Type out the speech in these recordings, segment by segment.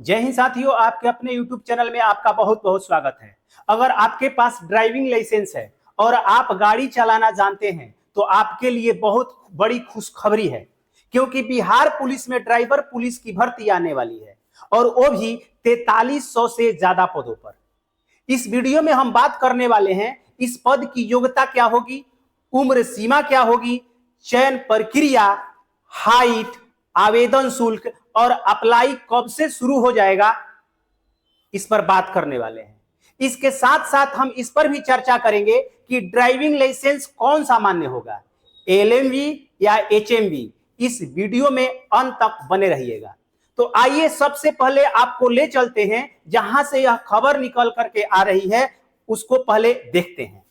जय हिंद साथियों, आपके अपने YouTube चैनल में आपका बहुत बहुत स्वागत है। अगर आपके पास ड्राइविंग लाइसेंस है और आप गाड़ी चलाना जानते हैं तो आपके लिए बहुत बड़ी खुशखबरी है, क्योंकि बिहार पुलिस में ड्राइवर पुलिस की भर्ती आने वाली है और वो भी 4300 से ज्यादा पदों पर। इस वीडियो में हम बात करने वाले हैं इस पद की योग्यता क्या होगी, उम्र सीमा क्या होगी, चयन प्रक्रिया, हाइट, आवेदन शुल्क और अप्लाई कब से शुरू हो जाएगा, इस पर बात करने वाले हैं। इसके साथ साथ हम इस पर भी चर्चा करेंगे कि ड्राइविंग लाइसेंस कौन सा मान्य होगा, एलएमवी या एचएमवी। इस वीडियो में अंत तक बने रहिएगा। तो आइए सबसे पहले आपको ले चलते हैं जहां से यह खबर निकल करके आ रही है, उसको पहले देखते हैं।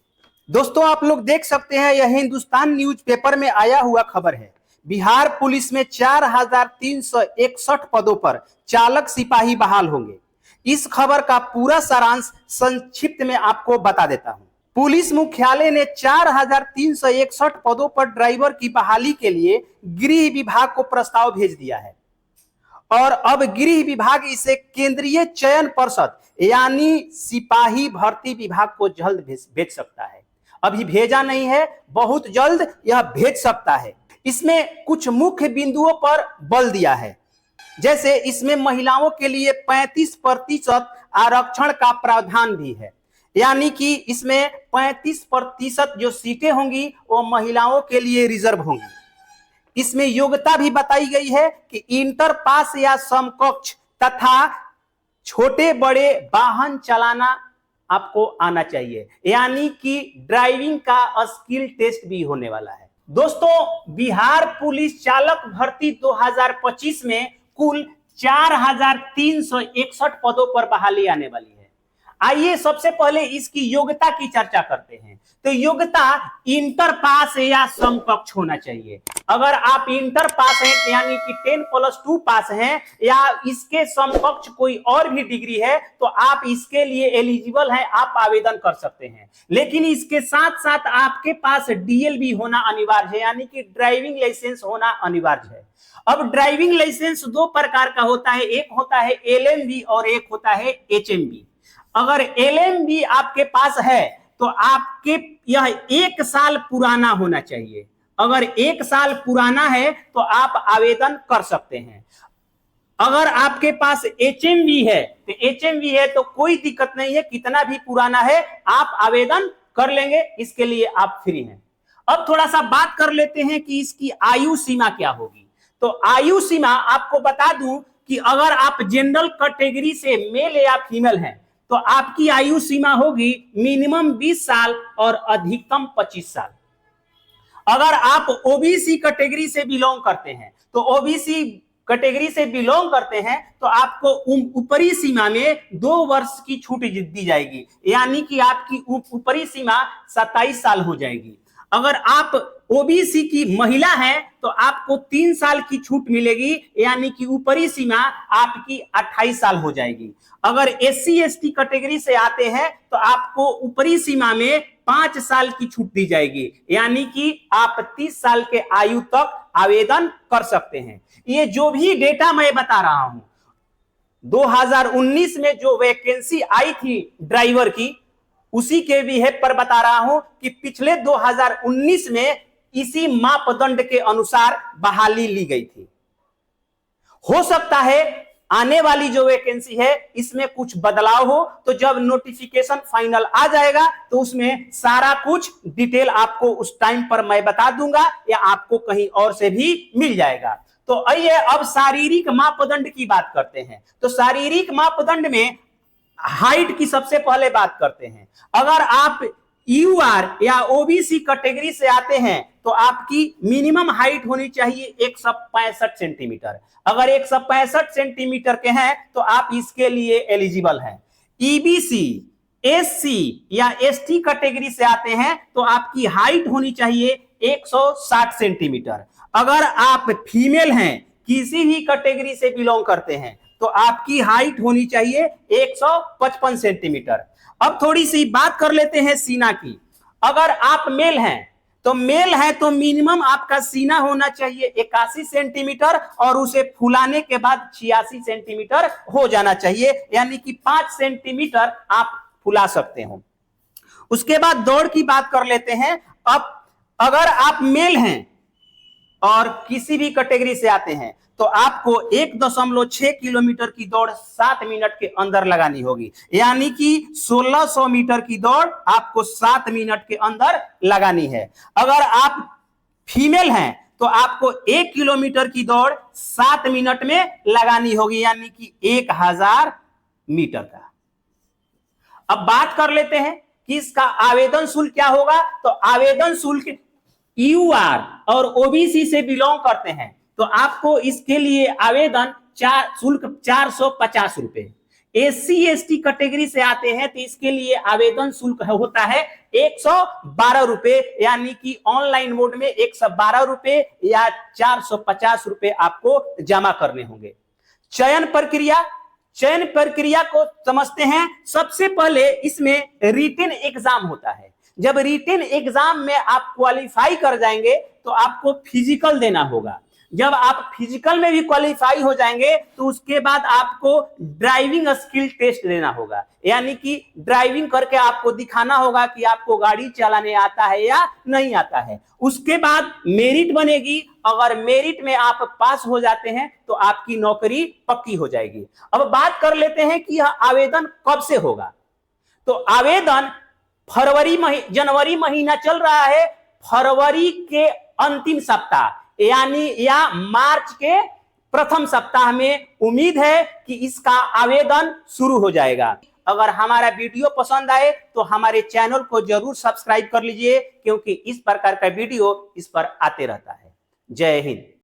दोस्तों, आप लोग देख सकते हैं, यह हिंदुस्तान न्यूज़पेपर में आया हुआ खबर है। बिहार पुलिस में 4361 पदों पर चालक सिपाही बहाल होंगे। इस खबर का पूरा सारांश संक्षिप्त में आपको बता देता हूं। पुलिस मुख्यालय ने 4361 पदों पर ड्राइवर की बहाली के लिए गृह विभाग को प्रस्ताव भेज दिया है और अब गृह विभाग इसे केंद्रीय चयन पर्षद यानी सिपाही भर्ती विभाग को जल्द भेज सकता है। अभी भेजा नहीं है, बहुत जल्द यह भेज सकता है। इसमें कुछ मुख्य बिंदुओं पर बल दिया है, जैसे इसमें महिलाओं के लिए 35% आरक्षण का प्रावधान भी है, यानी कि इसमें 35% जो सीटें होंगी वो महिलाओं के लिए रिजर्व होंगी। इसमें योग्यता भी बताई गई है कि इंटर पास या समकक्ष तथा छोटे बड़े वाहन चलाना आपको आना चाहिए, यानी कि ड्राइविंग का स्किल टेस्ट भी होने वाला है। दोस्तों, बिहार पुलिस चालक भर्ती 2025 में कुल 4361 पदों पर बहाली आने वाली है। आइए सबसे पहले इसकी योग्यता की चर्चा करते हैं। तो योग्यता इंटर पास या समकक्ष होना चाहिए। अगर आप इंटर पास हैं यानी कि 10+2 पास हैं या इसके समकक्ष कोई और भी डिग्री है तो आप इसके लिए एलिजिबल हैं, आप आवेदन कर सकते हैं। लेकिन इसके साथ साथ आपके पास डीएल भी होना अनिवार्य है, यानी कि ड्राइविंग लाइसेंस होना अनिवार्य है। अब ड्राइविंग लाइसेंस दो प्रकार का होता है, एक होता है एलएमवी और एक होता है एचएमवी। अगर एलएमवी आपके पास है तो आपके यह 1 साल पुराना होना चाहिए। अगर 1 साल पुराना है तो आप आवेदन कर सकते हैं। अगर आपके पास एचएमवी है तो एचएमवी है तो कोई दिक्कत नहीं है, कितना भी पुराना है आप आवेदन कर लेंगे, इसके लिए आप फ्री हैं। अब थोड़ा सा बात कर लेते हैं कि इसकी आयु सीमा क्या होगी। तो आयु सीमा आपको बता दूं कि अगर आप जनरल कैटेगरी से मेल या फीमेल हैं तो आपकी आयु सीमा होगी मिनिमम 20 साल और अधिकतम 25 साल। अगर आप ओबीसी कैटेगरी से बिलोंग करते हैं तो ओबीसी कैटेगरी से बिलोंग करते हैं तो आपको ऊपरी सीमा में 2 वर्ष की छूट दी जाएगी, यानी कि आपकी ऊपरी सीमा 27 साल हो जाएगी। अगर आप ओबीसी की महिला हैं तो आपको 3 साल की छूट मिलेगी, यानी कि ऊपरी सीमा आपकी 28 साल हो जाएगी। अगर एससी एसटी कैटेगरी से आते हैं तो आपको ऊपरी सीमा में 5 साल की छूट दी जाएगी, यानी कि आप 30 साल के आयु तक आवेदन कर सकते हैं। ये जो भी डेटा मैं बता रहा हूं, 2019 में जो वैकेंसी आई थी ड्राइवर की, उसी के भी है पर बता रहा हूं कि पिछले 2019 में इसी मापदंड के अनुसार बहाली ली गई थी। हो सकता है आने वाली जो वैकेंसी है इसमें कुछ बदलाव हो, तो जब नोटिफिकेशन फाइनल आ जाएगा तो उसमें सारा कुछ डिटेल आपको उस टाइम पर मैं बता दूंगा या आपको कहीं और से भी मिल जाएगा। तो आइए अब शारीरिक मापदंड की बात करते हैं। तो शारीरिक मापदंड में हाइट की सबसे पहले बात करते हैं। अगर आप यूआर या ओबीसी कैटेगरी से आते हैं तो आपकी मिनिमम हाइट होनी चाहिए 165 सेंटीमीटर। अगर 165 सेंटीमीटर के हैं तो आप इसके लिए एलिजिबल हैं। ईबीसी, एससी या एसटी कैटेगरी से आते हैं तो आपकी हाइट होनी चाहिए 160 सेंटीमीटर। अगर आप फीमेल हैं, किसी भी कैटेगरी से बिलोंग करते हैं तो आपकी हाइट होनी चाहिए 155 सेंटीमीटर। अब थोड़ी सी बात कर लेते हैं सीना की। अगर आप मेल हैं तो मेल है तो मिनिमम आपका सीना होना चाहिए 81 सेंटीमीटर और उसे फुलाने के बाद 86 सेंटीमीटर हो जाना चाहिए, यानी कि 5 सेंटीमीटर आप फुला सकते हो। उसके बाद दौड़ की बात कर लेते हैं। अब अगर आप मेल हैं और किसी भी कैटेगरी से आते हैं तो आपको 1.6 किलोमीटर की दौड़ 7 मिनट के अंदर लगानी होगी, यानी कि 1600 मीटर की दौड़ आपको 7 मिनट के अंदर लगानी है। अगर आप फीमेल हैं तो आपको 1 किलोमीटर की दौड़ 7 मिनट में लगानी होगी, यानी कि 1000 मीटर का। अब बात कर लेते हैं कि इसका आवेदन शुल्क क्या होगा। तो आवेदन शुल्क यूआर और ओबीसी से बिलोंग करते हैं तो आपको इसके लिए आवेदन शुल्क 450 रुपए। एससी एसटी कैटेगरी से आते हैं तो इसके लिए आवेदन शुल्क होता है 112 रुपए, यानी कि ऑनलाइन मोड में 112 रुपए या 450 रुपए आपको जमा करने होंगे। चयन प्रक्रिया को समझते हैं। सबसे पहले इसमें रिटन एग्जाम होता है। जब रिटन एग्जाम में आप क्वालिफाई कर जाएंगे तो आपको फिजिकल देना होगा। जब आप फिजिकल में भी क्वालिफाई हो जाएंगे तो उसके बाद आपको ड्राइविंग स्किल टेस्ट देना होगा, यानी कि ड्राइविंग करके आपको दिखाना होगा कि आपको गाड़ी चलाने आता है या नहीं आता है। उसके बाद मेरिट बनेगी। अगर मेरिट में आप पास हो जाते हैं तो आपकी नौकरी पक्की हो जाएगी। अब बात कर लेते हैं कि यह आवेदन कब से होगा। तो आवेदन जनवरी महीना चल रहा है, फरवरी के अंतिम सप्ताह यानी या मार्च के प्रथम सप्ताह में उम्मीद है कि इसका आवेदन शुरू हो जाएगा। अगर हमारा वीडियो पसंद आए तो हमारे चैनल को जरूर सब्सक्राइब कर लीजिए, क्योंकि इस प्रकार का वीडियो इस पर आते रहता है। जय हिंद।